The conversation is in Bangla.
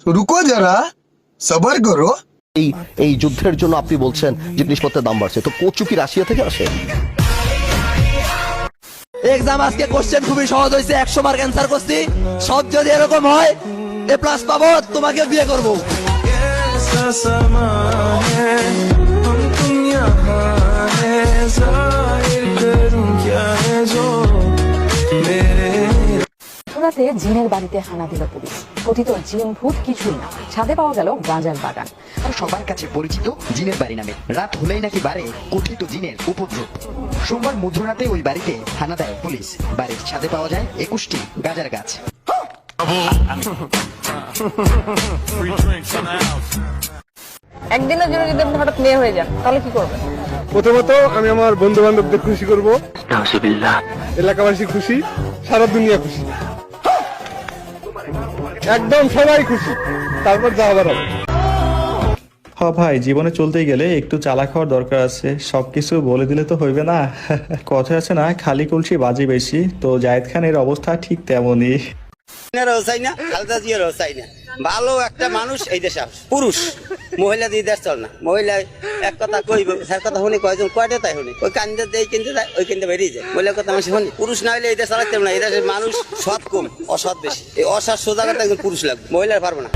रुको जरा सबर करो। এই যুদ্ধের জন্য আপনি বলছেন যে জিনিসপত্রের দাম বাড়ছে, তো কচু কি রাশিয়া থেকে আসে? এক্সাম আজকে কোশ্চেন খুবই সহজ হয়েছে, 100 মার্ক অ্যান্সার করছি। সব যদি এরকম হয় এ প্লাস পাবো, তোমাকে বিয়ে করবো। রাতে জিনের বাড়িতে হানা দিল পুলিশ। কথিত জিন ভূত কিছুই না, ছাদে পাওয়া গেল গাঁজার বাগান। সবার কাছে পরিচিত জিনের বাড়ি নামে রাত হলেই নাকি বাড়ে কথিত জিনের উপদ্রব। সোমবার মধ্যরাতে ওই বাড়িতে হানা দেয় পুলিশ। বাড়ির ছাদে পাওয়া যায় 21টি গাঁজার গাছ। একদিনের জন্য যদি আপনি হঠাৎ মেয়ে হয়ে যান তাহলে কি করবেন? প্রথমত আমি আমার বন্ধু বান্ধবদের খুশি করব, এলাকাবাসী খুশি, সারা দুনিয়া খুশি, একদম সবাই খুশি, তারপর যা হবার হবে। ভাই, জীবনে চলতেই গেলে একটু চালাক হওয়ার দরকার আছে। সবকিছু বলে দিলে তো হইবে না। কথা আছে না, খালি কলসি বাজি বেশি। তো জায়েদ খানের অবস্থা ঠিক তেমনই। ভালো একটা মানুষ এই দেশে পুরুষ, মহিলা দিয়ে দেশ চল না। মহিলা এক কথা কইব, স্যার কথা শুনি কয়জন কয়টা তাই শুনি, ওই কান্দে দেয় কিনতে যায়, ওই কিনতে বেরিয়ে যায়। মহিলার কথা মানুষ শুনি। পুরুষ না হলে এই দেশ চালাতে না। এই দেশের মানুষ সৎ কম, অসৎ বেশি। এই অসৎ সোজা কথা একজন পুরুষ লাগবে, মহিলার পারবো না।